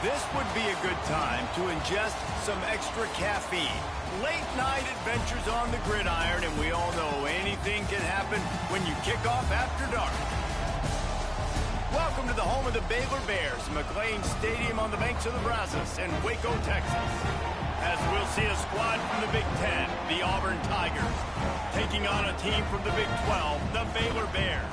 This would be a good time to ingest some extra caffeine. Late night adventures on the gridiron, and we all know anything can happen when you kick off after dark. Welcome to the home of the Baylor Bears, McLean Stadium on the banks of the Brazos in Waco, Texas. As we'll see a squad from the Big Ten, the Auburn Tigers, taking on a team from the Big 12, the Baylor Bears.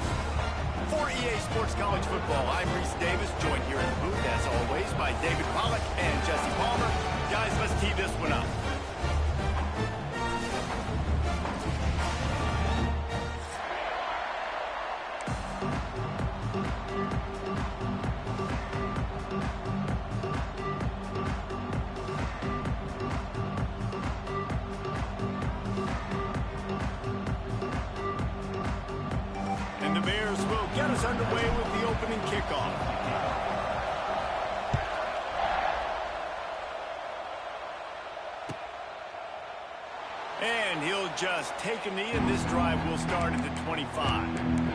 For EA Sports College Football, I'm Reese Davis, joined here in the booth, as always, by David Pollack and Jesse Palmer. Guys, let's tee this one up. The Bears will get us underway with the opening kickoff. And he'll just take a knee, and this drive will start at the 25.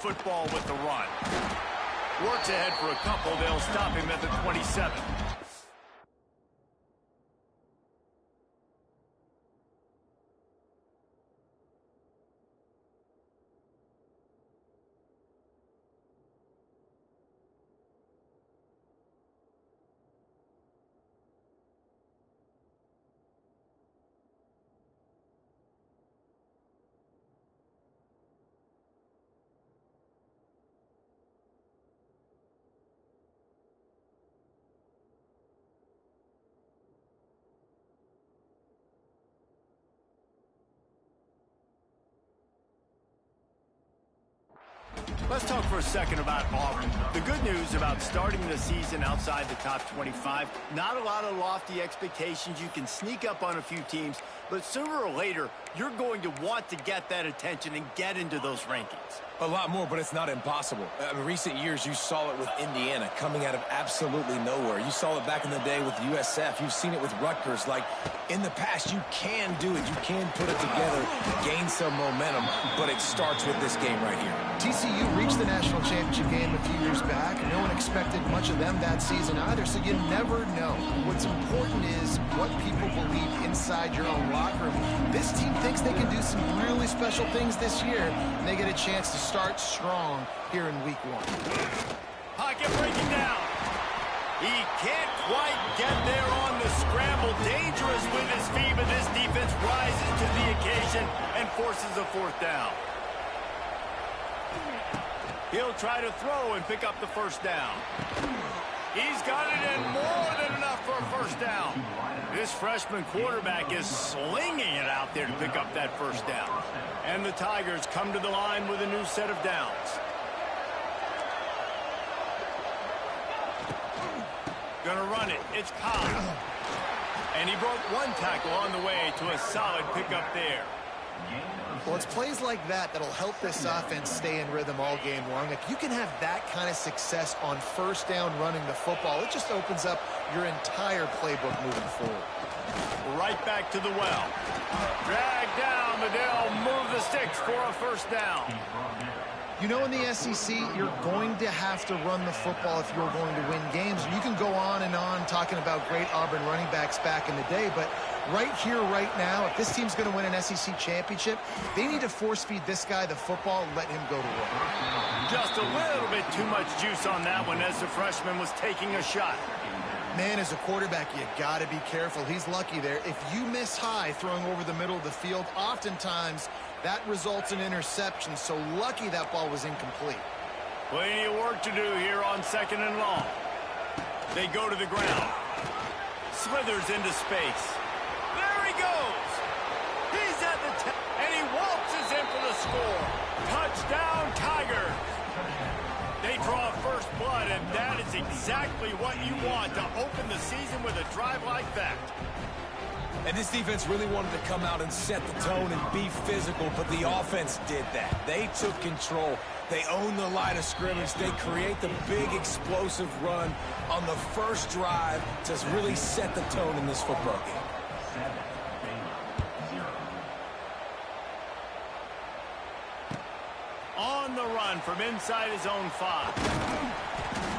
Football with the run. Works ahead for a couple. They'll stop him at the 27. Let's talk for a second about Auburn. The good news about starting the season outside the top 25, not a lot of lofty expectations. You can sneak up on a few teams, but sooner or later, you're going to want to get that attention and get into those rankings. A lot more, but it's not impossible. In recent years, you saw it with Indiana coming out of absolutely nowhere. You saw it back in the day with USF. You've seen it with Rutgers. Like, in the past, you can do it. You can put it together, gain some momentum, but it starts with this game right here. TCU reached the national championship game a few years back, and no one expected much of them that season either, so you never know. What's important is what people believe inside your own locker room. This team thinks they can do some really special things this year, and they get a chance to start strong here in week 1. Pocket breaking down. He can't quite get there on the scramble. Dangerous with his feet, but this defense rises to the occasion and forces a 4th down. He'll try to throw and pick up the 1st down. He's got it in, more than enough for a 1st down. This freshman quarterback is slinging it out there to pick up that 1st down. And the Tigers come to the line with a new set of downs. Gonna run it. It's Kyle. And he broke one tackle on the way to a solid pickup there. Well, it's plays like that that'll help this offense stay in rhythm all game long. If you can have that kind of success on 1st down running the football, it just opens up your entire playbook moving forward. Right back to the well. Drag down, but they'll move the sticks for a 1st down. You know, in the SEC, you're going to have to run the football if you're going to win games. You can go on and on talking about great Auburn running backs back in the day, but right here, right now, if this team's going to win an SEC championship, they need to force-feed this guy the football and let him go to work. Just a little bit too much juice on that one as the freshman was taking a shot. Man, as a quarterback, you got to be careful. He's lucky there. If you miss high throwing over the middle of the field, oftentimes that results in interception. So lucky that ball was incomplete. Plenty of work to do here on 2nd and long. They go to the ground. Slithers into space. There he goes. He's at the 10, and he waltzes in for the score. Touchdown, Tigers. They draw first blood, and that is exactly what you want to open the season with a drive like that. And this defense really wanted to come out and set the tone and be physical, but the offense did that. They took control. They owned the line of scrimmage. They create the big explosive run on the first drive to really set the tone in this football game. On the run from inside his own 5.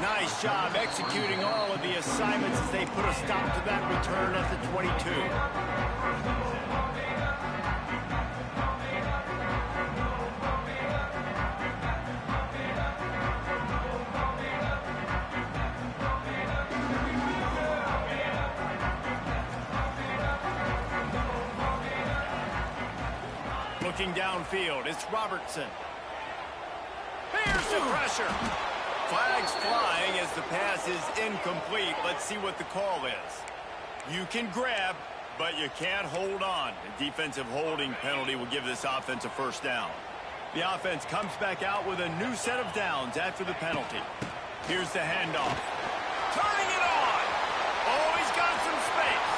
Nice job executing all of the assignments as they put a stop to that return at the 22. Looking downfield, it's Robertson. Here's the pressure. Flags flying as the pass is incomplete. Let's see what the call is. You can grab, but you can't hold on. A defensive holding penalty will give this offense a first down. The offense comes back out with a new set of downs after the penalty. Here's the handoff. Turning it on. Oh, he's got some space.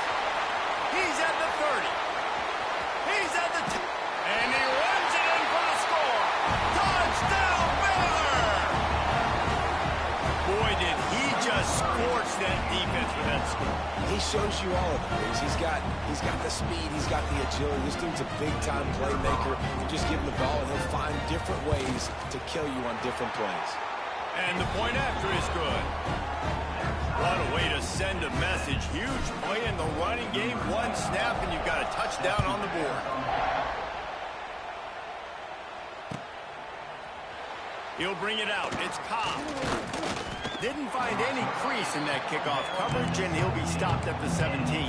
He's at the 30. He's at the 10. And he runs it in for the score. Touchdown, Baylor! Boy, did he just scorch that defense with that score. He shows you all of it. He's got the speed. He's got the agility. This dude's a big-time playmaker. You just give him the ball, and he'll find different ways to kill you on different plays. And the point after is good. What a way to send a message. Huge play in the running game. One snap, and you've got a touchdown on the board. He'll bring it out. It's Cobb. Didn't find any crease in that kickoff coverage, and he'll be stopped at the 17.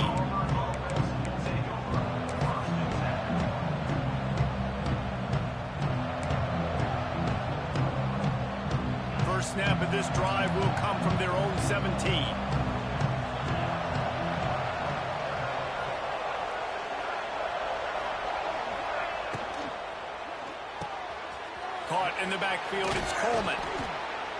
First snap of this drive will come from their own 17. Caught in the backfield, it's Coleman.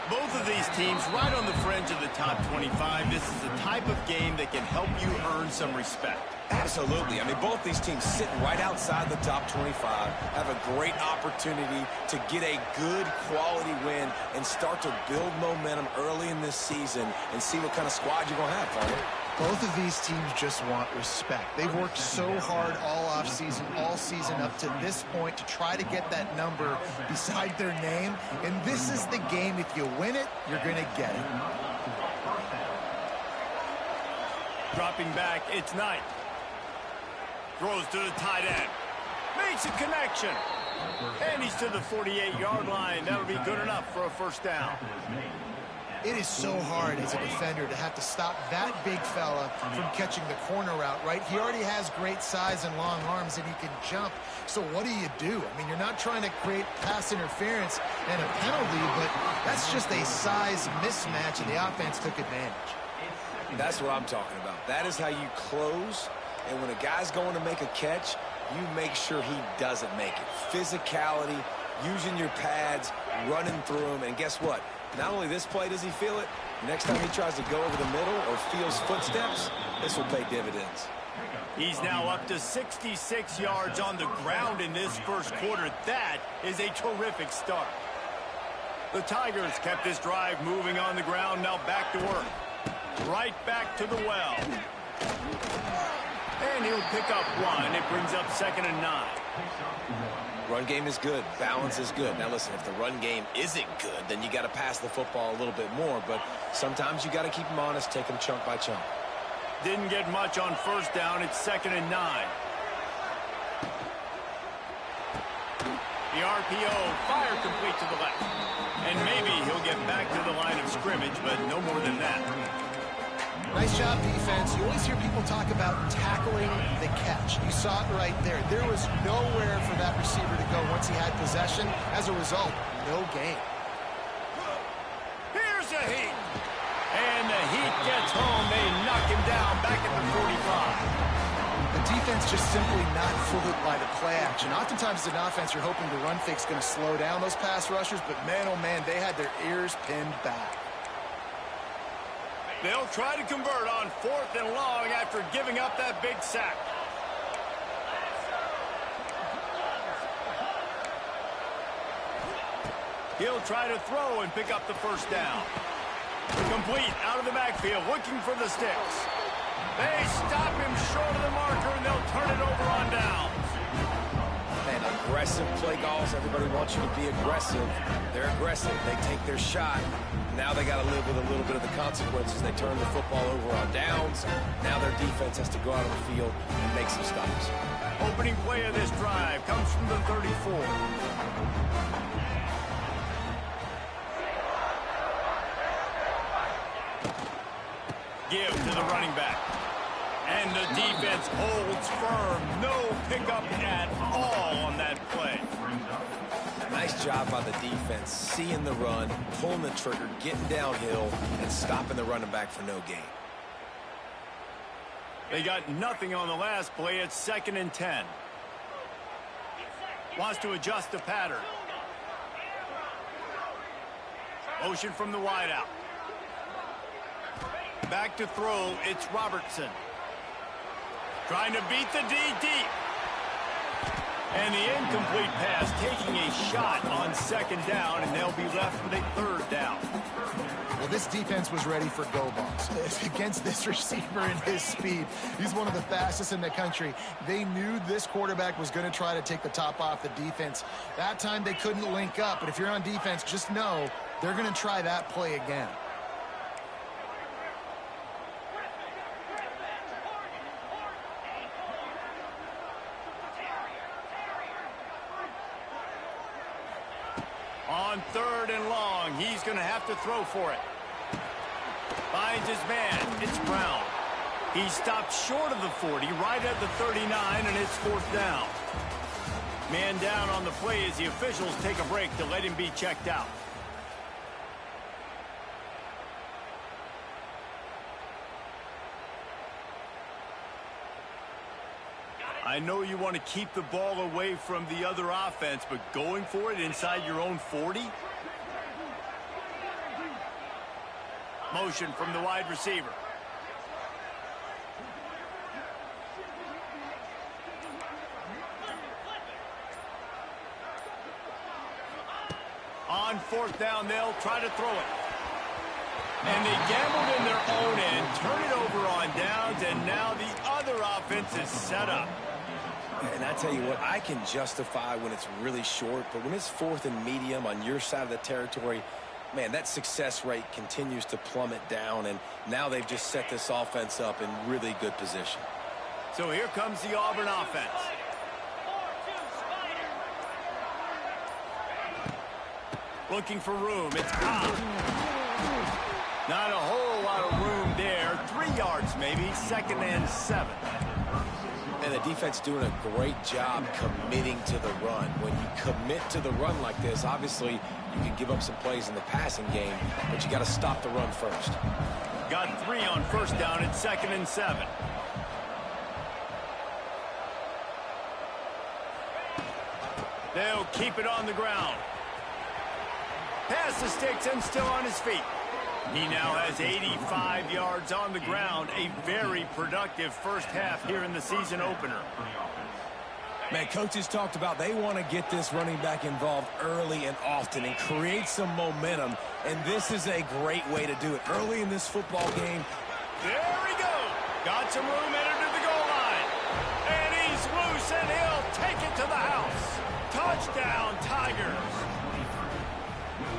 Both of these teams right on the fringe of the top 25. This is the type of game that can help you earn some respect. Absolutely. I mean, both these teams sitting right outside the top 25 have a great opportunity to get a good quality win and start to build momentum early in this season and see what kind of squad you're going to have, Farmer. Both of these teams just want respect. They've worked so hard all offseason, all season up to this point to try to get that number beside their name. And this is the game. If you win it, you're going to get it. Dropping back, it's Knight. Throws to the tight end. Makes a connection. And he's to the 48-yard line. That'll be good enough for a first down. It is so hard as a defender to have to stop that big fella from catching the corner route, right? He already has great size and long arms, and he can jump. So what do you do? I mean, you're not trying to create pass interference and a penalty, but that's just a size mismatch, and the offense took advantage. That's what I'm talking about. That is how you close, and when a guy's going to make a catch, you make sure he doesn't make it. Physicality, using your pads, running through them, and guess what? Not only this play does he feel it, next time he tries to go over the middle or feels footsteps, this will pay dividends. He's now up to 66 yards on the ground in this first quarter. That is a terrific start. The Tigers kept this drive moving on the ground, now back to work. Right back to the well. And he'll pick up one. It brings up 2nd and 9. Run game is good. Balance is good. Now, listen, if the run game isn't good, then you got to pass the football a little bit more. But sometimes you got to keep them honest, take them chunk by chunk. Didn't get much on first down. It's 2nd and 9. The RPO, fire complete to the left. And maybe he'll get back to the line of scrimmage, but no more than that. Nice job, defense. You always hear people talk about tackling the catch. You saw it right there. There was nowhere for that receiver to go once he had possession. As a result, no gain. Here's a heat. And the Heat gets home. They knock him down back at the 45. The defense just simply not fooled by the play action. Oftentimes, as an offense, you're hoping the run fake's going to slow down those pass rushers, but man, oh man, they had their ears pinned back. They'll try to convert on 4th and long after giving up that big sack. He'll try to throw and pick up the first down. Complete out of the backfield, looking for the sticks. They stop him short of the marker, and they'll turn it over on downs. Man, aggressive play calls. Everybody wants you to be aggressive. They're aggressive. They take their shot. Now they got to live with a little bit of the consequences. They turn the football over on downs. Now their defense has to go out on the field and make some stops. Opening play of this drive comes from the 34. Give to the running back. And the defense holds firm. No pickup at all on that play. Nice job by the defense, seeing the run, pulling the trigger, getting downhill, and stopping the running back for no gain. They got nothing on the last play. It's 2nd and 10. Wants to adjust the pattern. Motion from the wideout. Back to throw, it's Robertson. Trying to beat the D deep. And the incomplete pass, taking a shot on 2nd down, and they'll be left with a 3rd down. Well, this defense was ready for go balls against this receiver and his speed. He's one of the fastest in the country. They knew this quarterback was going to try to take the top off the defense. That time they couldn't link up, but if you're on defense, just know they're going to try that play again. On 3rd and long, he's going to have to throw for it. Finds his man. It's Brown. He stopped short of the 40, right at the 39, and it's 4th down. Man down on the play as the officials take a break to let him be checked out. I know you want to keep the ball away from the other offense, but going for it inside your own 40? Motion from the wide receiver. On 4th down, they'll try to throw it. And they gambled in their own end, turn it over on downs, and now the other offense is set up. And I tell you what, I can justify when it's really short, but when it's 4th and medium on your side of the territory, man, that success rate continues to plummet down, and now they've just set this offense up in really good position. So here comes the Auburn offense. Looking for room. It's Cobb. Not a whole lot of room there. 3 yards maybe. 2nd and 7. And the defense doing a great job committing to the run. When you commit to the run like this, obviously you can give up some plays in the passing game, but you got to stop the run first. Got 3 on 1st down. It's 2nd and 7. They'll keep it on the ground. Pass the sticks and still on his feet. He now has 85 yards on the ground. A very productive first half here in the season opener. Man, coaches talked about they want to get this running back involved early and often and create some momentum, and this is a great way to do it. Early in this football game. There we go. Got some room, entered to the goal line. And he's loose, and he'll take it to the house. Touchdown, Tigers.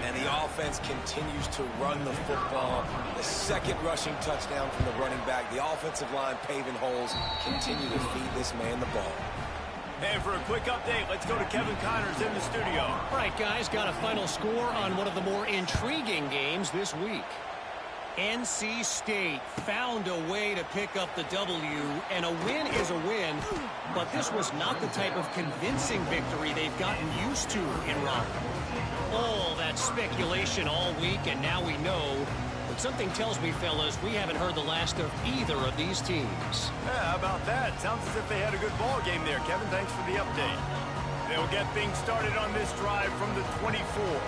And the offense continues to run the football. The 2nd rushing touchdown from the running back. The offensive line paving holes. Continue to feed this man the ball. And for a quick update, let's go to Kevin Connors in the studio. All right, guys, got a final score on one of the more intriguing games this week. NC State found a way to pick up the W, and a win is a win, but this was not the type of convincing victory they've gotten used to in Raleigh. All that speculation all week, and now we know. But something tells me, fellas, we haven't heard the last of either of these teams. Yeah, how about that? Sounds as if they had a good ball game there, Kevin. Thanks for the update. They'll get things started on this drive from the 24.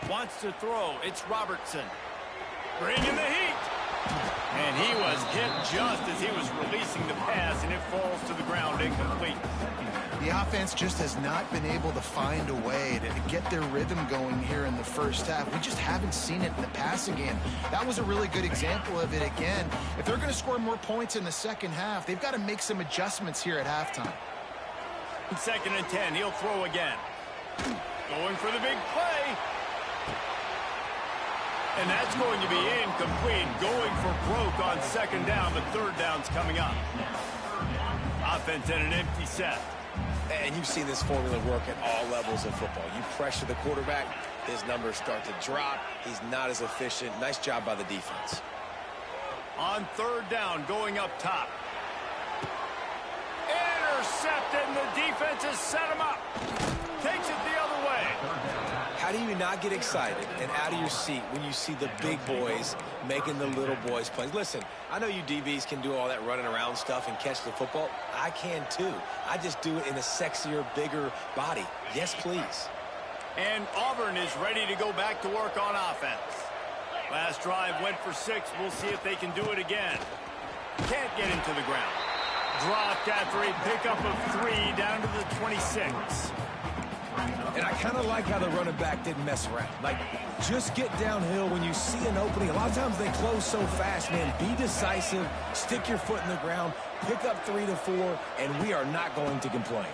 Wants to throw. It's Robertson. Bringing the heat. And he was hit just as he was releasing the pass, and it falls to the ground incomplete. The offense just has not been able to find a way to get their rhythm going here in the first half. We just haven't seen it in the passing game. That was a really good example of it again. If they're going to score more points in the second half, they've got to make some adjustments here at halftime. 2nd and 10, he'll throw again. Going for the big play. And that's going to be incomplete. Going for broke on 2nd down. The 3rd down's coming up. Offense in an empty set. And you've seen this formula work at all levels of football. You pressure the quarterback, his numbers start to drop. He's not as efficient. Nice job by the defense. On 3rd down, going up top. Intercepted, and the defense has set him up. Takes it the other way. How do you not get excited and out of your seat when you see the big boys making the little boys play? Listen, I know you DBs can do all that running around stuff and catch the football. I can too. I just do it in a sexier, bigger body. Yes, please. And Auburn is ready to go back to work on offense. Last drive went for 6. We'll see if they can do it again. Can't get into the ground. Dropped after a pickup of 3 down to the 26. And I kind of like how the running back didn't mess around. Like, just get downhill when you see an opening. A lot of times they close so fast, man. Be decisive, stick your foot in the ground, pick up 3 to 4, and we are not going to complain.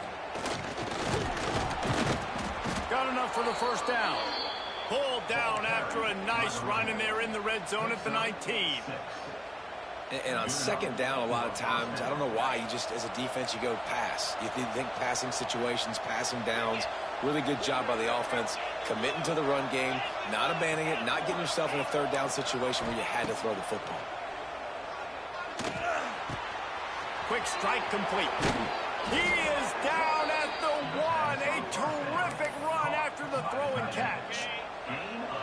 Got enough for the 1st down. Pulled down after a nice run, and they're in the red zone at the 19. And on 2nd down, a lot of times, I don't know why, you just, as a defense, you go pass. You think passing situations, passing downs. Really good job by the offense, committing to the run game, not abandoning it, not getting yourself in a 3rd down situation where you had to throw the football. Quick strike complete. He is down at the 1. A terrific run after the throw and catch.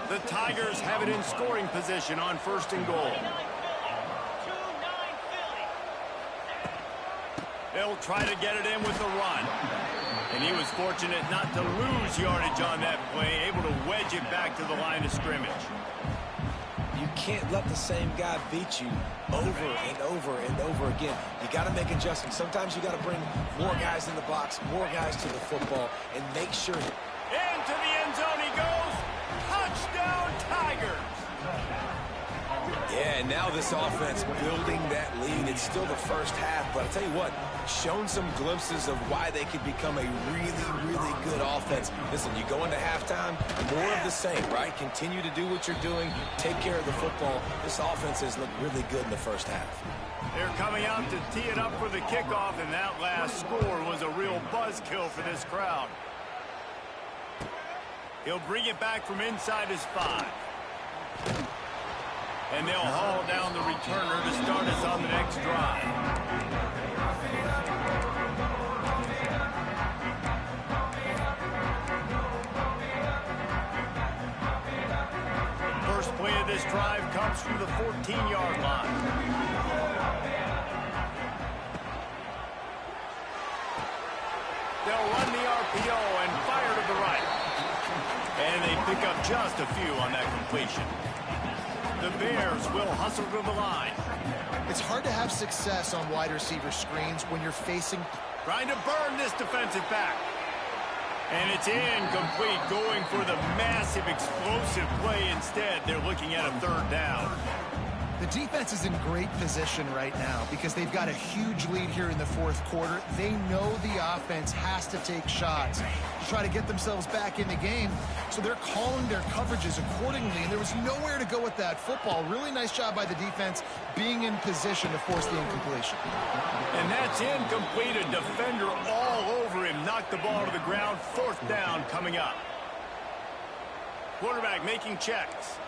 The Tigers have it in scoring position on 1st and goal. They'll try to get it in with the run. And he was fortunate not to lose yardage on that play, able to wedge it back to the line of scrimmage. You can't let the same guy beat you over and over and over again. You got to make adjustments. Sometimes you got to bring more guys in the box, more guys to the football, and make sure. Into the end zone he goes. Touchdown, Tigers. Yeah, and now this offense building that lead. It's still the first half, but I'll tell you what, shown some glimpses of why they could become a really, really good offense. Listen, you go into halftime, more of the same, right? Continue to do what you're doing, take care of the football. This offense has looked really good in the first half. They're coming out to tee it up for the kickoff, and that last score was a real buzzkill for this crowd. He'll bring it back from inside his 5. And they'll haul down the returner to start us on the next drive. First play of this drive comes from the 14-yard line. They'll run the RPO and fire to the right. And they pick up just a few on that completion. The Bears will hustle to the line. It's hard to have success on wide receiver screens when you're facing. Trying to burn this defensive back. And it's incomplete, going for the massive explosive play instead. They're looking at a 3rd down. The defense is in great position right now because they've got a huge lead here in the 4th quarter. They know the offense has to take shots to try to get themselves back in the game. So they're calling their coverages accordingly, and there was nowhere to go with that football. Really nice job by the defense being in position to force the incompletion. And that's incomplete. A defender all over him. Knocked the ball to the ground. 4th down coming up. Quarterback making checks.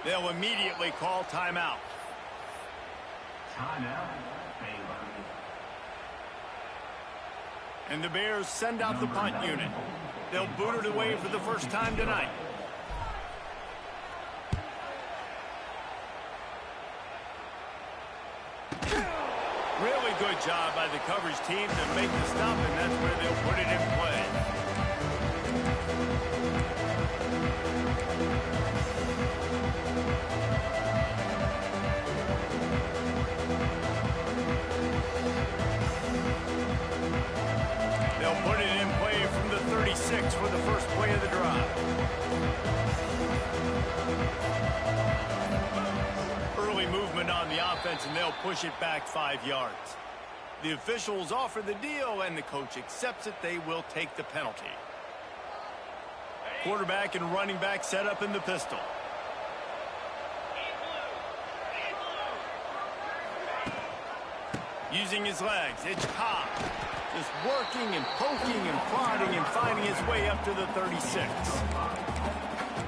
They'll immediately call timeout. And the Bears send out the punt unit. They'll boot it away for the first time tonight. good job by the coverage team to make the stop, and that's where they'll put it in play. They'll put it in play from the 36 for the first play of the drive. Early movement on the offense, and they'll push it back 5 yards. The officials offer the deal, and the coach accepts it. They will take the penalty. Quarterback and running back set up in the pistol. Using his legs, it's Cobb. Just working and poking and prodding and finding his way up to the 36.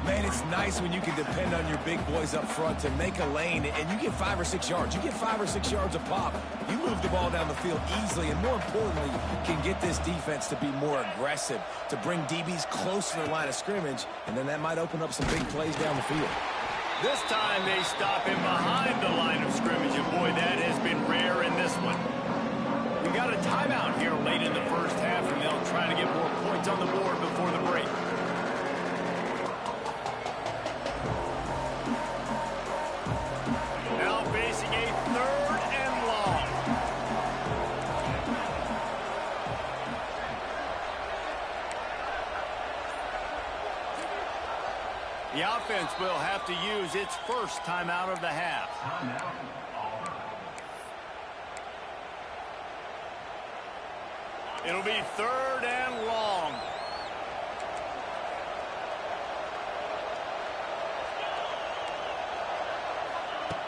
Man, it's nice when you can depend on your big boys up front to make a lane, and you get 5 or 6 yards. You get 5 or 6 yards a pop. You move the ball down the field easily, and more importantly, can get this defense to be more aggressive, to bring DBs close to the line of scrimmage, and then that might open up some big plays down the field. This time they stop him behind the line of scrimmage, and boy, that has been rare in this one. We got a timeout here late in the first half, and they'll try to get more points on the board before the break. Now facing a 3rd and long. The offense will have to use its first timeout of the half. It'll be 3rd and long.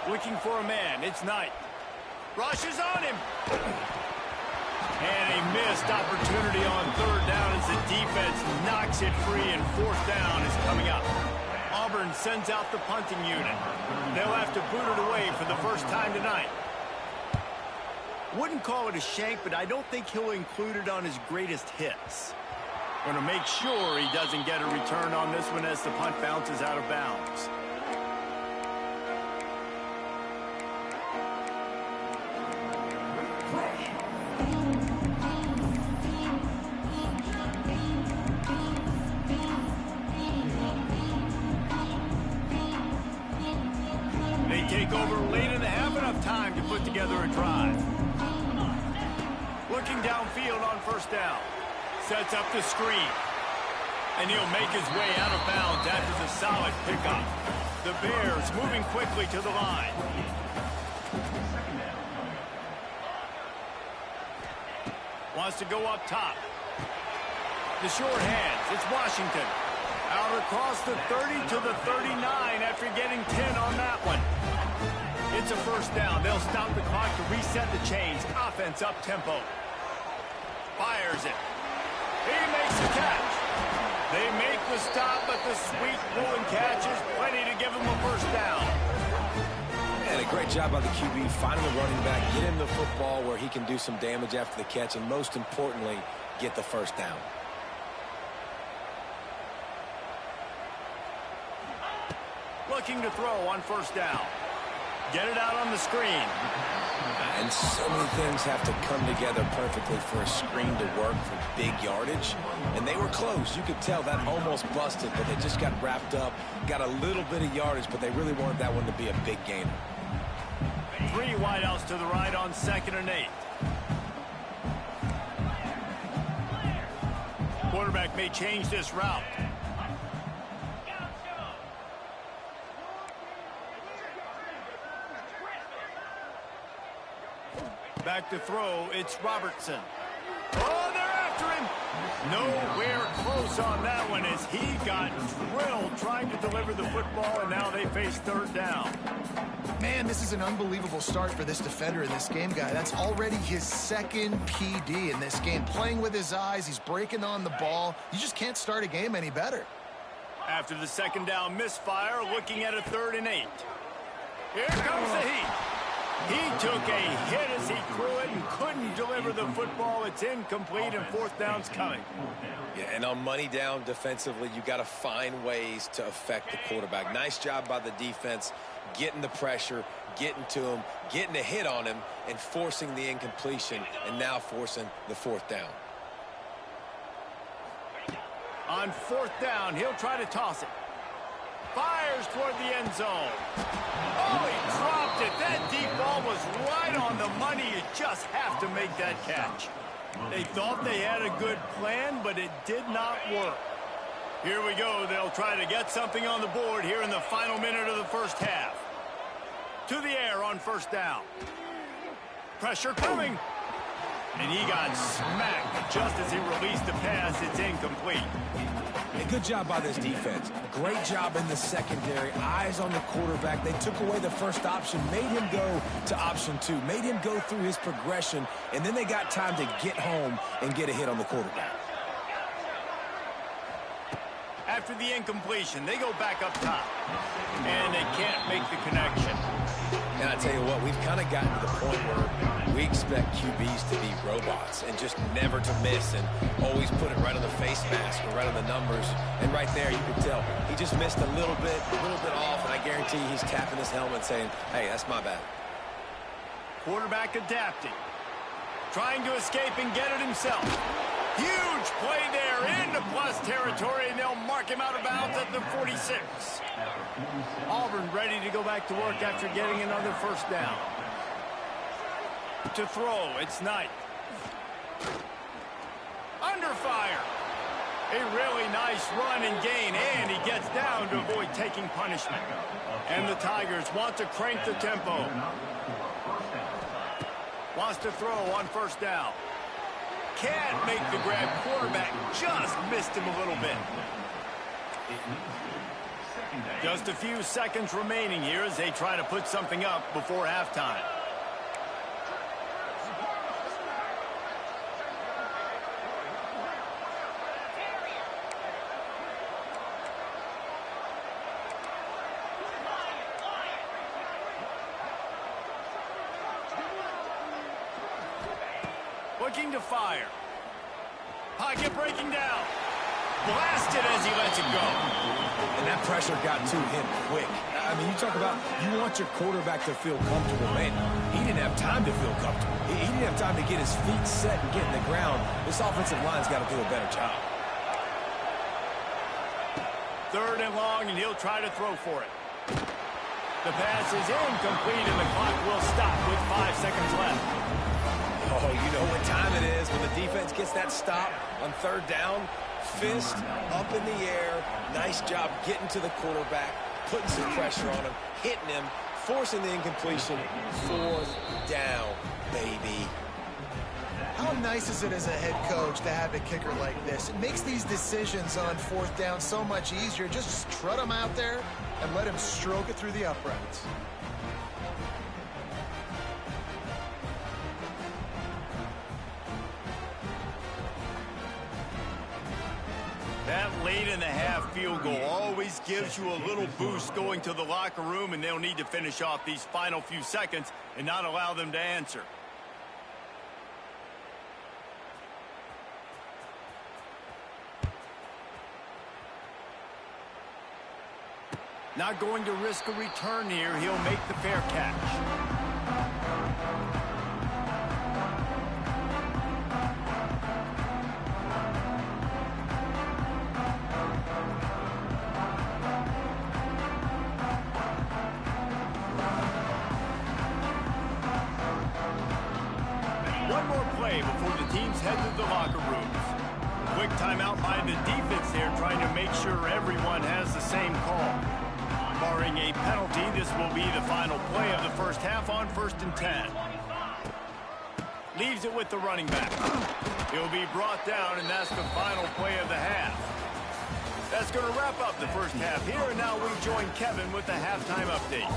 Looking for a man. It's Knight. Rushes on him. And a missed opportunity on 3rd down as the defense knocks it free, and 4th down is coming up. Auburn sends out the punting unit. They'll have to boot it away for the first time tonight. Wouldn't call it a shank, but I don't think he'll include it on his greatest hits. Going to make sure he doesn't get a return on this one as the punt bounces out of bounds. They take over late in the half, enough time to put together a drive. Looking downfield on 1st down. Sets up the screen. And he'll make his way out of bounds after the solid pickup. The Bears moving quickly to the line. Wants to go up top. The short hands. It's Washington. Out across the 30 to the 39 after getting 10 on that one. It's a 1st down. They'll stop the clock to reset the chains. Offense up tempo. Fires it. He makes the catch. They make the stop, but the sweet pull and catch is plenty to give him a 1st down. And a great job by the QB finding the running back, get him the football where he can do some damage after the catch, and most importantly, get the 1st down. Looking to throw on 1st down. Get it out on the screen. And so many things have to come together perfectly for a screen to work for big yardage. And they were close. You could tell that almost busted, but they just got wrapped up, got a little bit of yardage, but they really wanted that one to be a big gainer. 3 wideouts to the right on 2nd and 8. Quarterback may change this route. Back to throw, it's Robertson. Oh, they're after him. Nowhere close on that one as he got drilled trying to deliver the football, and now they face 3rd down. Man, this is an unbelievable start for this defender in this game, guy. That's already his 2nd PD in this game. Playing with his eyes, he's breaking on the ball. You just can't start a game any better. After the 2nd down misfire, looking at a 3rd and 8. Here comes the heat. He took a hit as he threw it and couldn't deliver the football. It's incomplete, and 4th down's coming. Yeah, and on money down defensively, you got to find ways to affect the quarterback. Nice job by the defense, getting the pressure, getting to him, getting a hit on him, and forcing the incompletion, and now forcing the fourth down. On fourth down, he'll try to toss it. Fires toward the end zone. Oh, he dropped it. That deep ball was right on the money. You just have to make that catch. They thought they had a good plan, but it did not work. Here we go. They'll try to get something on the board here in the final minute of the first half. To the air on first down. Pressure coming. And he got smacked just as he released the pass. It's incomplete. A good job by this defense. Great job in the secondary. Eyes on the quarterback. They took away the first option, made him go to option 2, made him go through his progression, and then they got time to get home and get a hit on the quarterback. After the incompletion, they go back up top. And they can't make the connection. And I tell you what, we've kind of gotten to the point where we expect QBs to be robots and just never to miss and always put it right on the face mask or right on the numbers. And right there, you can tell he just missed a little bit off, and I guarantee he's tapping his helmet saying, hey, that's my bad. Quarterback adapting. Trying to escape and get it himself. Huge play there into plus territory, and they'll mark him out of bounds at the 46. Auburn ready to go back to work after getting another first down. To throw, it's Knight. Under fire. A really nice run and gain, and he gets down to avoid taking punishment. And the Tigers want to crank the tempo. Wants to throw on first down. Can't make the grab. Quarterback just missed him a little bit. Just a few seconds remaining here as they try to put something up before halftime. Looking to fire. Pocket breaking down. Blasted as he lets it go. And that pressure got to him quick. I mean, you talk about you want your quarterback to feel comfortable. Man, he didn't have time to feel comfortable. He didn't have time to get his feet set and get in the ground. This offensive line's got to do a better job. Third and long, and he'll try to throw for it. The pass is incomplete, and the clock will stop with 5 seconds left. Oh, you know what time it is when the defense gets that stop on third down. Fist up in the air. Nice job getting to the quarterback, putting some pressure on him, hitting him, forcing the incompletion. Fourth down, baby. How nice is it as a head coach to have a kicker like this? It makes these decisions on fourth down so much easier. Just strut him out there and let him stroke it through the uprights. That late in the half field goal always gives you a little boost going to the locker room, and they'll need to finish off these final few seconds and not allow them to answer. Not going to risk a return here. He'll make the fair catch. One more play before the teams head to the locker rooms. Quick timeout by the defense there, trying to make sure everyone has the same call. Barring a penalty, this will be the final play of the first half on 1st and 10. Leaves it with the running back. He'll be brought down, and that's the final play of the half. That's going to wrap up the first half here, and now we join Kevin with the halftime update.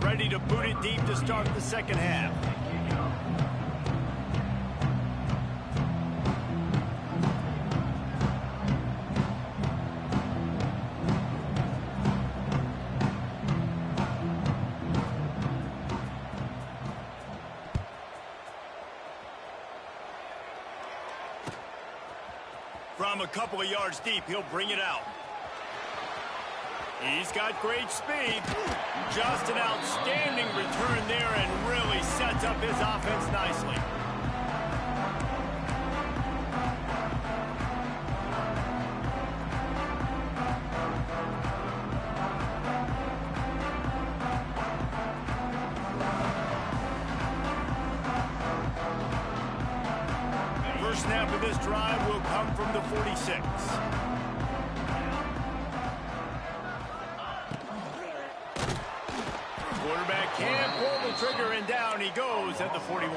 Ready to boot it deep to start the second half. From a couple of yards deep, he'll bring it out. He's got great speed. Just an outstanding return there and really sets up his offense nicely. First snap of this drive will come from the 46. Quarterback can't pull the trigger, and down he goes at the 41.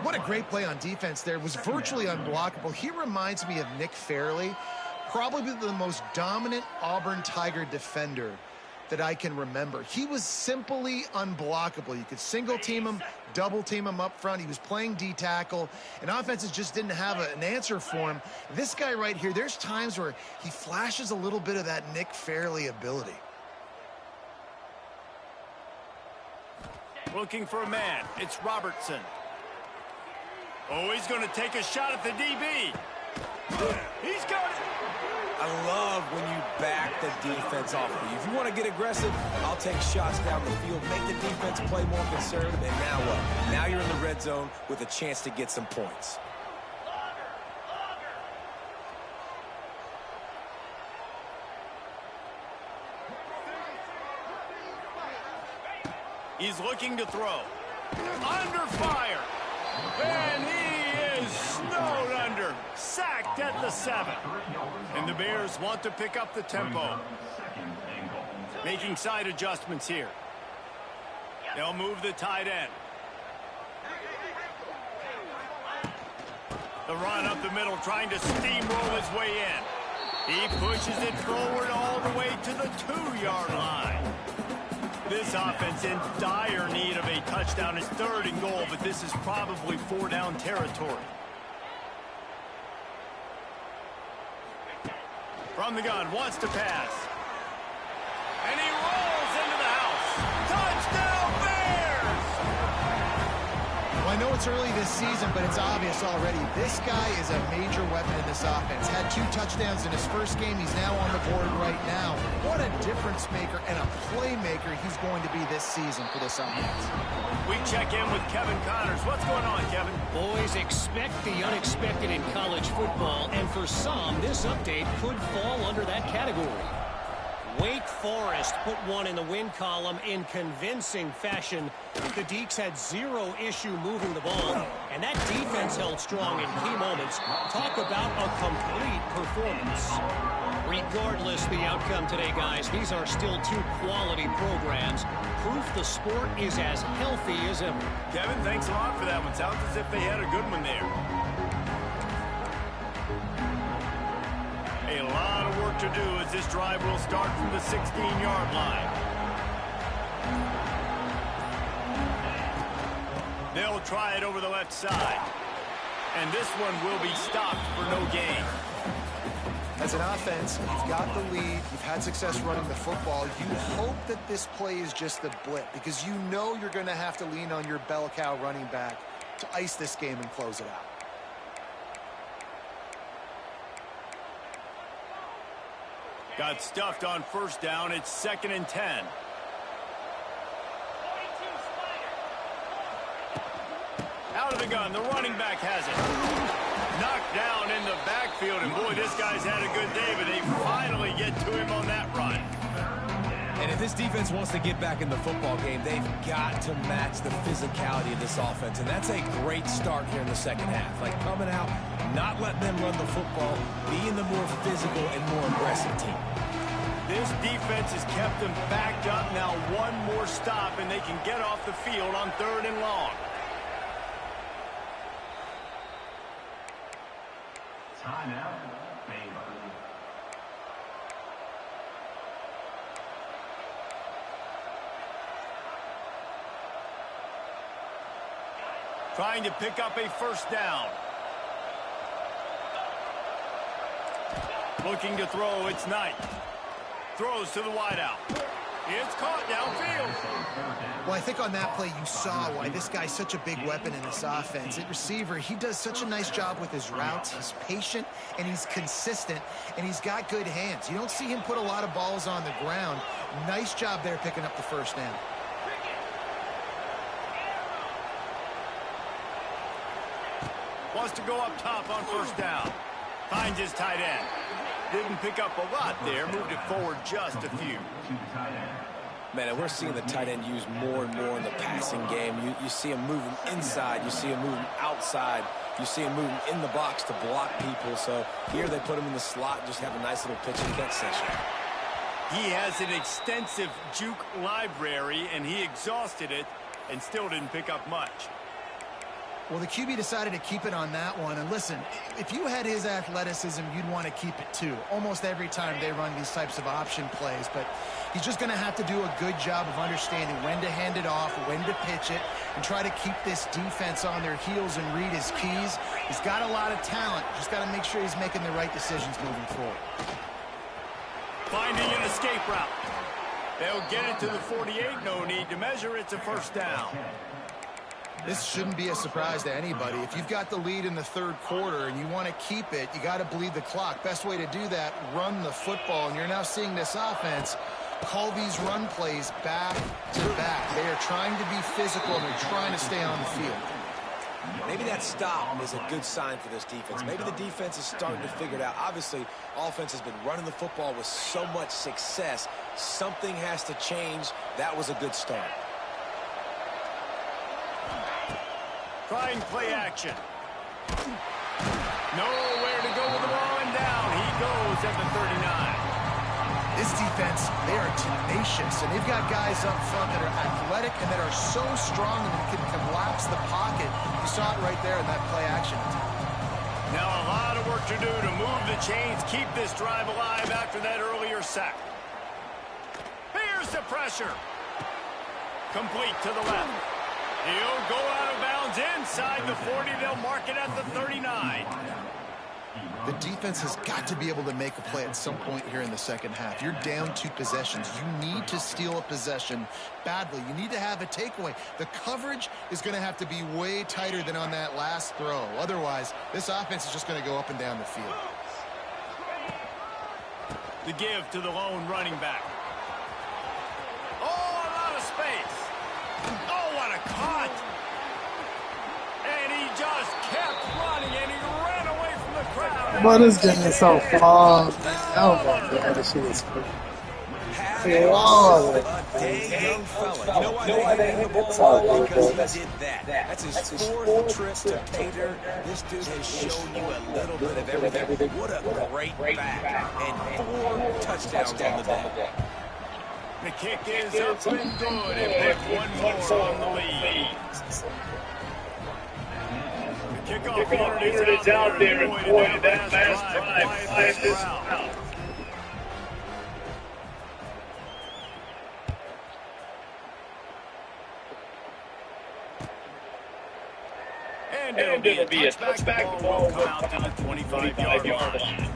What a great play on defense there. It was virtually unblockable. He reminds me of Nick Fairley, probably the most dominant Auburn Tiger defender that I can remember. He was simply unblockable. You could single team him, double team him up front. He was playing D-tackle, and offenses just didn't have an answer for him. This guy right here, there's times where he flashes a little bit of that Nick Fairley ability. Looking for a man. It's Robertson. Oh, he's going to take a shot at the DB. He's got it. I love when you back the defense off of you. If you want to get aggressive, I'll take shots down the field, make the defense play more conservative, and now what? Now you're in the red zone with a chance to get some points. He's looking to throw. Under fire. And he is snowed under. Sacked at the 7. And the Bears want to pick up the tempo. Making side adjustments here. They'll move the tight end. The run up the middle, trying to steamroll his way in. He pushes it forward all the way to the 2-yard line. This offense in dire need of a touchdown. It's 3rd and goal, but this is probably 4-down territory. From the gun, wants to pass. And he rolls into the house. Touchdown, Bears! Well, I know it's early this season, but it's obvious already. This guy is a major weapon in this offense. Had 2 touchdowns in his first game. He's now on the board right now. What a difference maker and a playmaker he's going to be this season for this offense. We check in with Kevin Connors. What's going on, Kevin? Boys, expect the unexpected in college football, and for some, this update could fall under that category. Wake Forest put one in the win column in convincing fashion. The Deacs had 0 issue moving the ball, and that defense held strong in key moments. Talk about a complete performance. Regardless the outcome today, guys, these are still 2 quality programs. Proof the sport is as healthy as ever. Kevin, thanks a lot for that one. Sounds as if they had a good one there. A lot of work to do as this drive will start from the 16-yard line. They'll try it over the left side. And this one will be stopped for no gain. As an offense, you've got the lead. You've had success running the football. You hope that this play is just the blip because you know you're going to have to lean on your bell cow running back to ice this game and close it out. Got stuffed on first down. It's 2nd and 10. Out of the gun. The running back has it. Knocked down in the backfield. And boy, this guy's had a good day, but they finally get to him on that run. And if this defense wants to get back in the football game, they've got to match the physicality of this offense. And that's a great start here in the second half. Like coming out, not letting them run the football, being the more physical and more aggressive team. This defense has kept them backed up. Now one more stop, and they can get off the field on 3rd and long. Timeout. Trying to pick up a first down. Looking to throw, it's Knight. Throws to the wideout. It's caught downfield. Well, I think on that play you saw why this guy's such a big weapon in this offense. At receiver, he does such a nice job with his routes. He's patient, and he's consistent, and he's got good hands. You don't see him put a lot of balls on the ground. Nice job there picking up the first down. Wants to go up top on first down. Finds his tight end. Didn't pick up a lot there. Moved it forward just a few. Man, and we're seeing the tight end used more and more in the passing game. You see him moving inside. You see him moving outside. You see him moving in the box to block people. So here they put him in the slot and just have a nice little pitch and catch session. He has an extensive juke library, and he exhausted it and still didn't pick up much. Well, the QB decided to keep it on that one. And listen, if you had his athleticism, you'd want to keep it too. Almost every time they run these types of option plays. But he's just going to have to do a good job of understanding when to hand it off, when to pitch it, and try to keep this defense on their heels and read his keys. He's got a lot of talent. Just got to make sure he's making the right decisions moving forward. Finding an escape route. They'll get it to the 48. No need to measure. It's a first down. This shouldn't be a surprise to anybody. If you've got the lead in the third quarter and you want to keep it, you got to bleed the clock. Best way to do that, run the football. And you're now seeing this offense call these run plays back to back. They are trying to be physical, and they're trying to stay on the field. Maybe that stop is a good sign for this defense. Maybe the defense is starting to figure it out. Obviously, offense has been running the football with so much success. Something has to change. That was a good start. Trying play action. Nowhere to go with the ball, and down he goes at the 39. This defense, they are tenacious, and they've got guys up front that are athletic and that are so strong and can collapse the pocket. You saw it right there in that play action. Now a lot of work to do to move the chains, keep this drive alive after that earlier sack. Here's the pressure. Complete to the left. He'll go out of bounds inside the 40. They'll mark it at the 39. The defense has got to be able to make a play at some point here in the second half. You're down 2 possessions. You need to steal a possession badly. You need to have a takeaway. The coverage is going to have to be way tighter than on that last throw. Otherwise, this offense is just going to go up and down the field. The give to the lone running back. Oh, a lot of space. Oh, what a cut. And he just kept running, and he ran away from the crowd. But this game is so flawed. Oh my god, this shit is flawed. Young fella. You know why they hit the ball? Because he did that. That's his 4th trip to Pater. This dude has shown you a little bit of everything. What a great back. And 4 touchdowns on the day. The kick is up and good, and put one more on the lead. The kickoff unit is out there and avoided that last drive. Find this route. And it'll be a touchback. The ball will come out to the 25-yard line.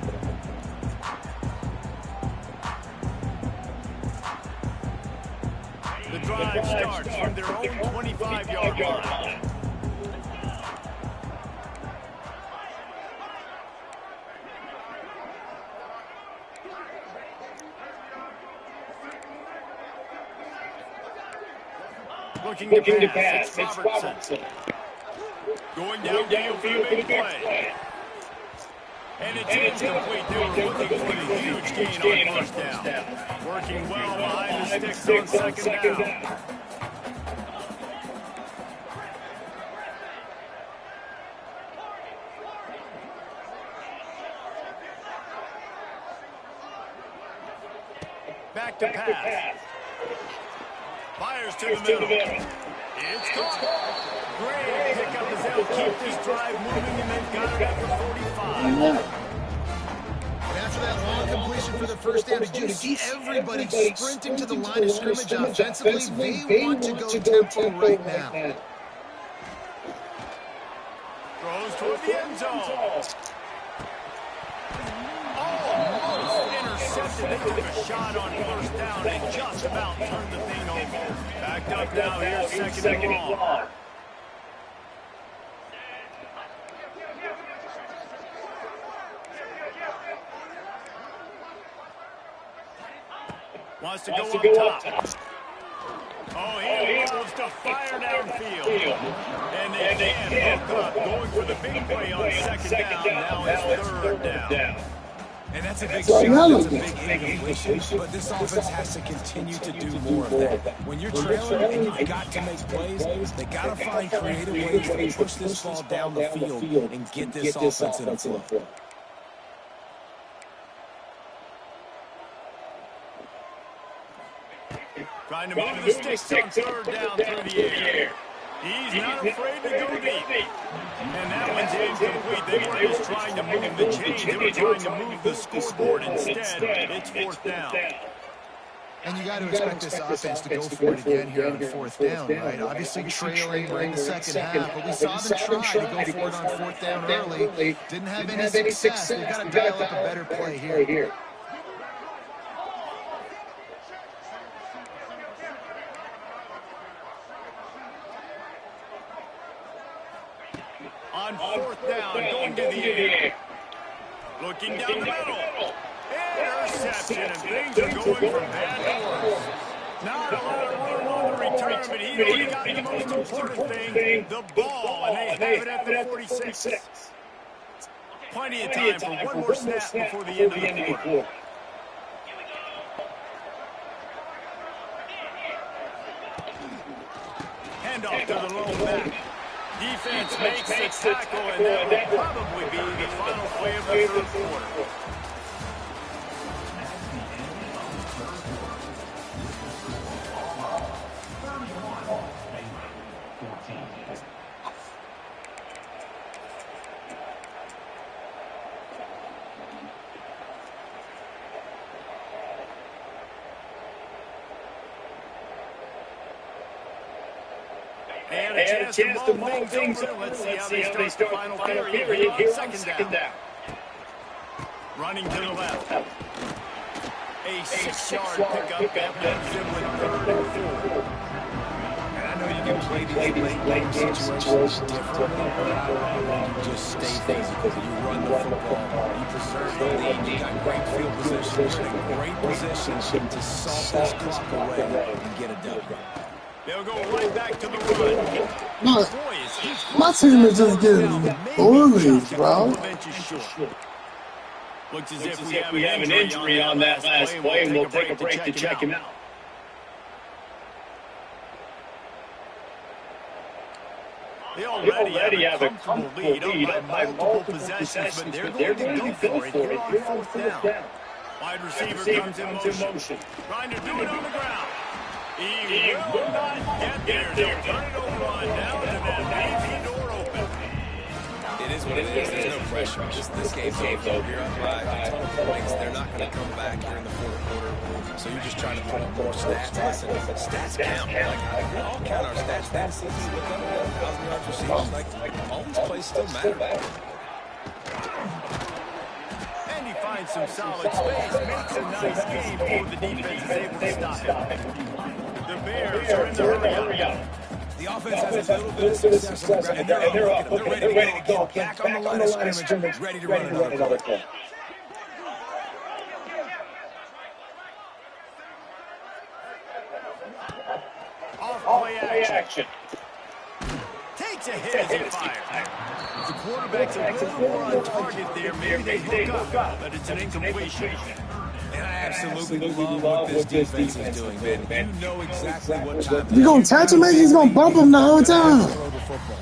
The drive starts from their own 25-yard line. Looking to pass. It's Robertson. Going downfield for the big play. And it's incomplete. They were looking for the huge gain on first down. Working well behind the sticks on second down. Back to pass. Fires to the middle. It's caught. Great pickup as they'll keep this drive moving, and they've got it at the 45. And after that long completion for the first down, did you see everybody sprinting to the line of scrimmage offensively? They want to go tempo right now. Throws toward the end zone. Almost intercepted. They took a shot on first down and just about turned the thing over. Backed up now. Here's second and long. Wants to go up top. Oh, he wants to fire downfield. And they can't hook up. Going for the big play on second down. Now it's third down. And that's a big shot. That's a big innovation. But this offense has to continue to do more of that. When you're trailing and you've got to make plays, they got to find creative ways to push this ball down the field and get this offense in a flow. Trying to move the sticks on third down through the air. He's not afraid to go deep. And that one's incomplete. They weren't just trying to move the chains. They were trying to move the scoreboard instead. It's fourth down. And you got to expect this offense to go for it again here on fourth down, right? Obviously trailing in the second half, but we saw them try to go for it on fourth down early. Didn't have any success. They've got to dial up a better play here. On fourth down, going to the air. Looking down the middle. Interception, and things are going from bad to worse. Not a lot of room on the return, but he really got the most important thing, the ball, and they have it at the 46. Plenty of time for one more snap before the end of the quarter. Handoff to the lone back. Defense makes the tackle, and that will probably be the final play of the third quarter. And a chance to mull things over. Let's see how they start the final period here on second down. Running to the left. A 6-yard pickup that puts him with third and 4. And I know you can play these late game situations differently, but you just stay physical. You run the football. You preserve the lead. You got great field position. You're in a great position to salt this clock away and get a W. They'll go right back to the run. My team is just getting bullied, bro. Looks as if we have an injury on that last play, and we'll take a break to check him out. They already have a comfortable lead up by multiple possessions, but they're going to go for it here on fourth down. Wide receiver comes in motion. Trying to do it on the ground. He will not get there. They'll turn it over on down, and then leaves the door open. It is what it is. There's no pressure. This game's over. You're up by a ton of points. They're not going to come back here in the fourth quarter. So you're just trying to put up more stats. Listen, stats count. We all count our stats. That's easy. Look up 1,000 yards receiving. Like all these plays still matter. And he finds some solid space. Makes a nice game before the defense is able to stop him. The Bears are in the hurry up. The offense has a little bit of success on the ground, and they're ready to go. Back on the line of scrimmage, ready to run another play. Off play action. Takes a hit as he fires. The quarterback's a little more on target there. Maybe they hook up, but it's an incompletion. And I absolutely love what this defense is doing, man. You know exactly what time. You gonna touch him, man? He's gonna bump him the whole time.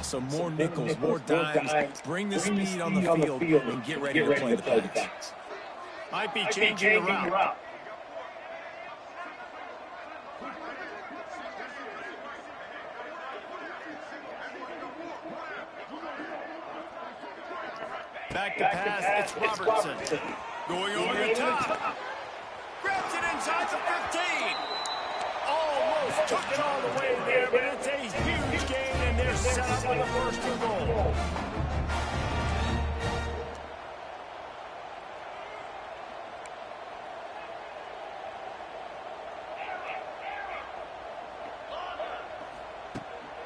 So more nickels, more dimes. Bring the speed on the field and get ready to play the pass. Might be changing the route. Back to pass, it's Robertson. Going over the top. Grabs it inside the 15. Almost took it all the way there, but it's a huge gain, and they're set up on the first 2 goals.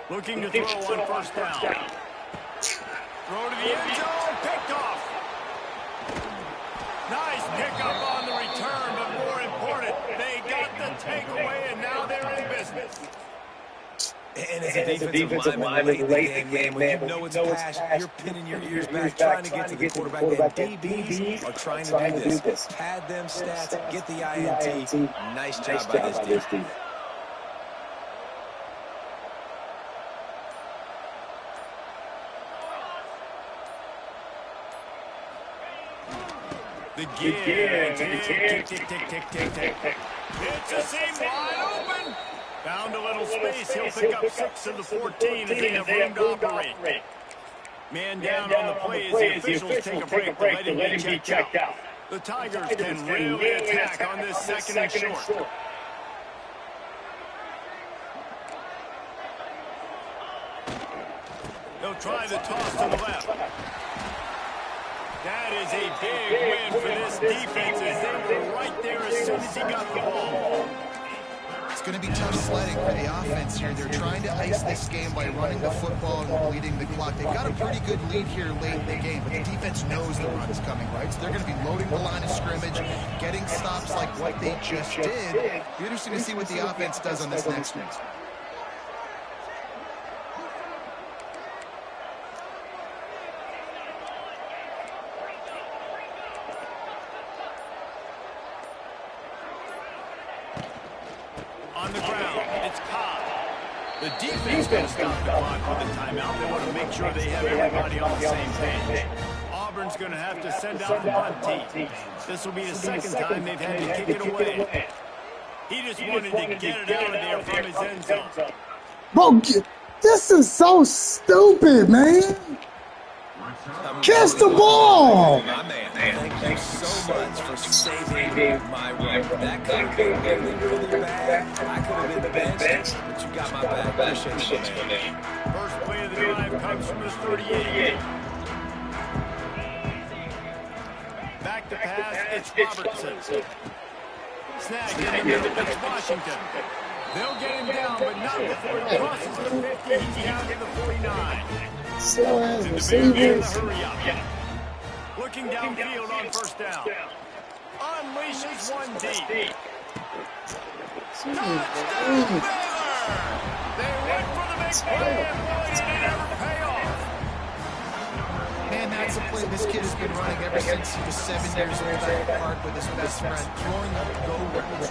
Looking to throw on first down. Throw to the end zone, picked off. Nice pickup on the return, but more important, they got the takeaway, and now they're in business. And as a defensive lineman late in the game, man, when you know it's past, you're pinning your ears back, trying to get to the quarterback, and DBs are trying to do this. Pad them stats, get the INT. Nice job by this defense. The give. Tick. It's a seam wide open. Found a little space. He'll pick up 6 of the 14 as they have room to operate. Man down on the play as the officials take a break to let him be checked out. The Tigers can really attack on this second and short. They'll try the toss to the left. That is a big win for this defense as they were right there as soon as he got the ball. It's going to be tough sledding for the offense here. They're trying to ice this game by running the football and bleeding the clock. They've got a pretty good lead here late in the game, but the defense knows the run is coming, right? So they're going to be loading the line of scrimmage, getting stops like what they just did. It'll be interesting to see what the offense does on this next one. On the ground, it's Cobb. The defense going to stop the clock with a timeout. They want to make sure they have everybody on the same page. Auburn's going to have to send out the punt team. This will be the second time they've had to kick it away. He just wanted to get it out of there from his end zone. Bro, this is so stupid, man. Catch the ball! My man, thank you so much for saving my run. That could have been really bad. I could have been benched, but you got my back. Appreciate you, man. First play of the drive comes from the 38. Back to pass, it's Robertson. Snag in the middle, it's Washington. They'll get him down, but not before he crosses the 50. He's down to the 49. Slow as receivers. Looking downfield on first down. Unleashes one deep. Touchdown, Baylor! They went for the big play, and boy, did it ever pay off. Man, that's a play this kid has been running ever since he was 7 years old at the park with his best friend, throwing the go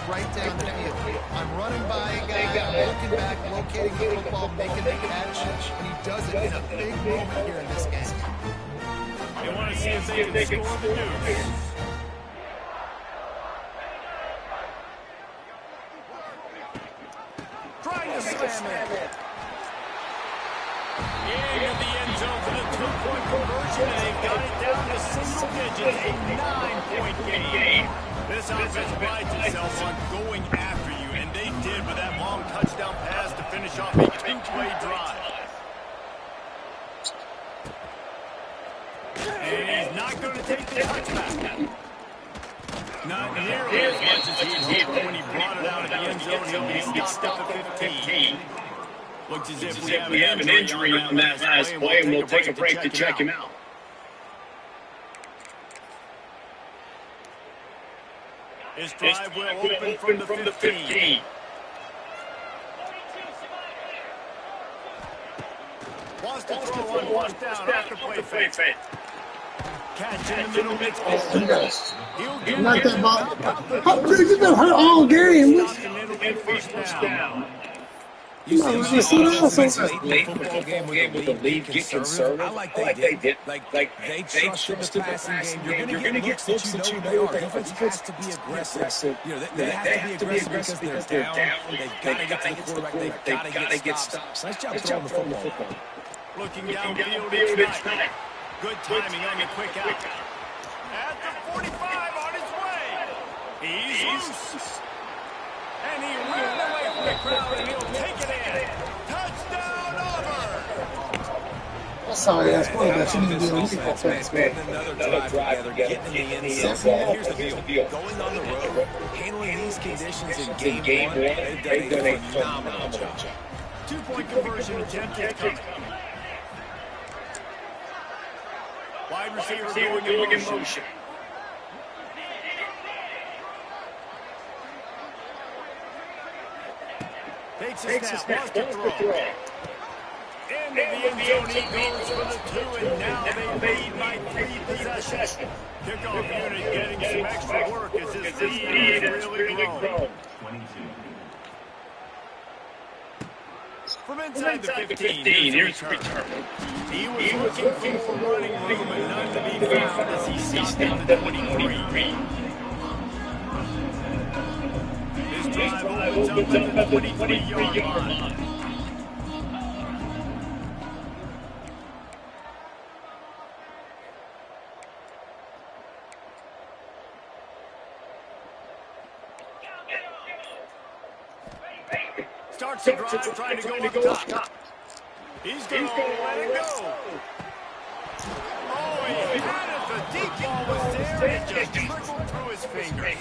right down the field. I'm running by a guy, I'm looking back, locating the football, making the catch, and he does it in a big moment here in this game. They want to see if they can score the deuce. Trying to slam it. Into the end zone for the 2-point conversion, and they got it down to single digits, a 9-point game. This offense prides itself on going after you, and they did with that long touchdown pass to finish off a 2-play drive. And he's not going to take the touchback. Not nearly as much as he had hoped when he brought it out of the end zone. He'll be stopped at the 15. Looks as if we have an injury on that last play, and we'll take a break to check him out. His drive will open from the 15. Wants to throw on first down after play fake. Catch in the middle, it's You not that ball. How big is that hurt all game? first down. You see late football game with the lead get conservative. I like they did. Like they trusted the passing game. You're gonna get looks that you know they are. Defense has to be aggressive. You know they have to be aggressive because they're down. They've got to get to the quarterback. They've got to get stops. Nice job throwing the football. Looking downfield, it's Knight. Good timing on the quick out. At the 45 on his way. He's loose. And he ran away from the crowd, and he'll take it in. Touchdown, Auburn! Sorry, that's one of the things you do. Another drive together, getting in the end zone. Here's the deal. Going on the road, handling these conditions in game one, they've done a phenomenal job. Two-point conversion attempt is coming. Wide receiver going in motion. Takes a snap, wants to throw. Into the end zone, he goes for the two, and now they lead by 3 possessions. Kickoff unit getting some extra work as his lead has really grown. From inside the 15, here's the return. He was looking for running room, and none to be found as he stopped at the 23. This drive opens up at the 23-yard line. Starts the drive, trying to go up top. He's going to let it go. Oh, he had it. The deep ball was there, and it just trickled through his fingers.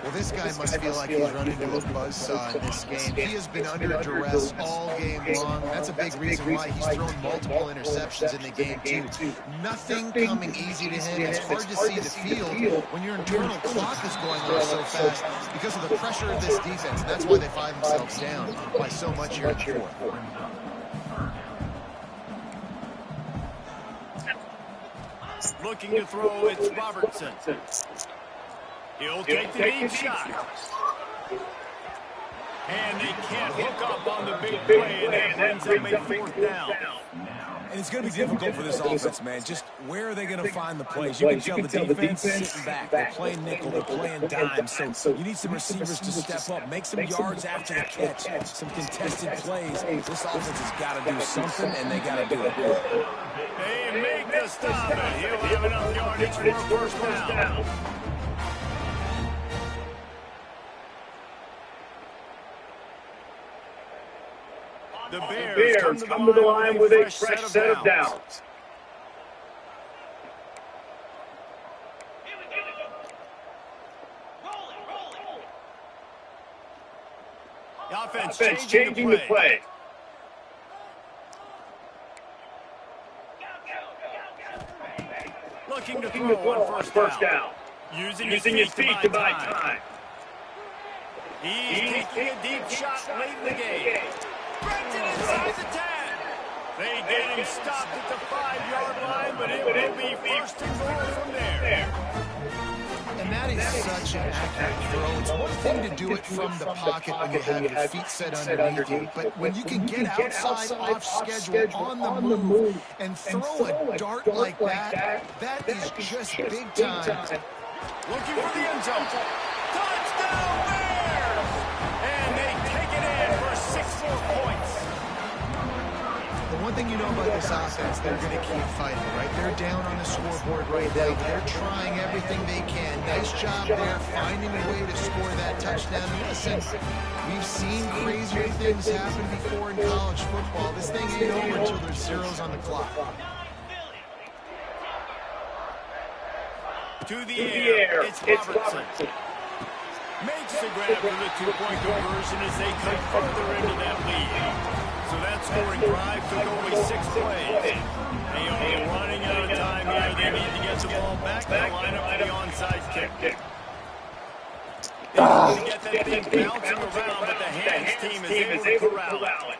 Well, this guy must feel like he's run into a buzzsaw in this game. He has been under duress all game long. That's a big reason why he's thrown multiple interceptions in the game, too. Nothing coming easy to him. It's hard to see the field when your internal clock is going on so fast because of the pressure of this defense. And that's why they find themselves down by so much here in the fourth. Looking to throw, it's Robertson. He'll take the deep shot. And they can't hook up on the big play, and that brings them a fourth down. And it's going to be difficult for this offense, man. Just where are they going to find the plays? You can tell the defense sitting back. They're playing nickel. They're playing dime. So you need some receivers to step up, make some yards after the catch, some contested plays. This offense has got to do something, and they got to do it. They make the stop, and he'll have enough yardage for a first down. The Bears come to the line with a fresh set of downs. The offense changing the play. Looking to throw on first down. Using his feet to buy time. He's taking a deep shot late in the game. Brings it inside the 10. They get him stopped at the 5-yard line, but it will be first and goal from there. And that is such an accurate throw. It's one thing to do it from the pocket when you have your feet set underneath you, but when you can get outside, off schedule, on the move, and throw a dart like that, that is just big time. Looking for the end zone. Touchdown Bears! And they take it in for 6 more points. The one thing you know about this offense, they're going to keep fighting, right? They're down on the scoreboard right now. They're trying everything they can. Nice job there, finding a way to score that touchdown. And listen, we've seen crazier things happen before in college football. This thing ain't over until there's zeros on the clock. To the air, it's Robertson. Makes the grab for the 2-point conversion as they come further into that lead. So that scoring drive took only 6 plays. They are running out of time here. They need to get the ball back. They line up for the onside kick. They need to get that thing bouncing around, but the hands team is able to corral it.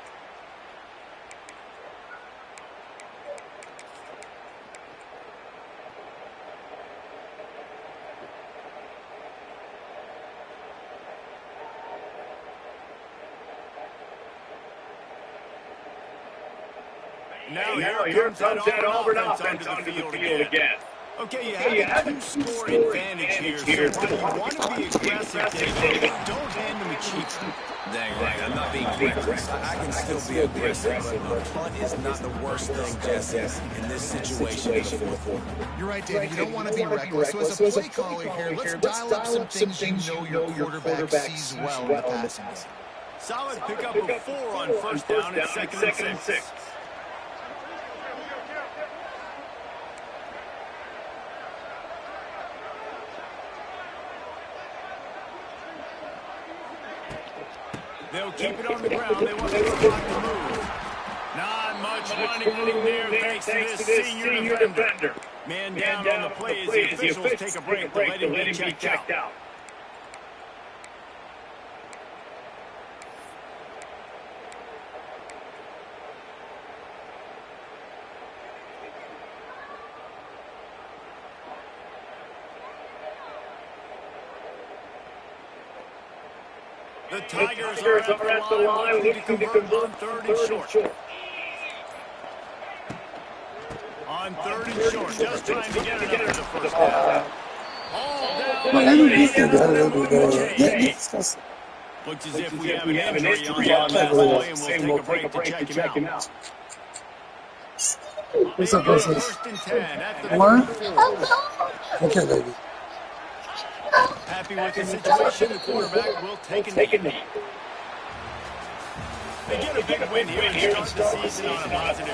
Now here comes that Auburn offense onto the field again. Okay, you have a 2-score advantage here, so while you want to be aggressive, don't hand them a cheap. Dang right, I'm not being reckless. I can still be aggressive, but a punt is not the worst thing, Jesse, in this situation in the fourth quarter. You're right, David. You don't want to be reckless. So as a play caller here, let's dial up some things you know your quarterback sees well in the passing game. Solid pickup of 4 on first down at 2nd and 6. They'll keep it on the ground. They want the clock to move. Not much running there thanks to this senior defender. Man down on the play as the officials take a break to let him be checked out. The Tigers are at the line looking to convert on third and short. On third and short, just trying to get it up for the first down. Looks as if we have an injury on that play, and we'll take a break to check him out. What's up, what's First and 10 at the What? Okay, baby. Happy with the situation, the quarterback will take a knee. They get a big win here and start the season on a positive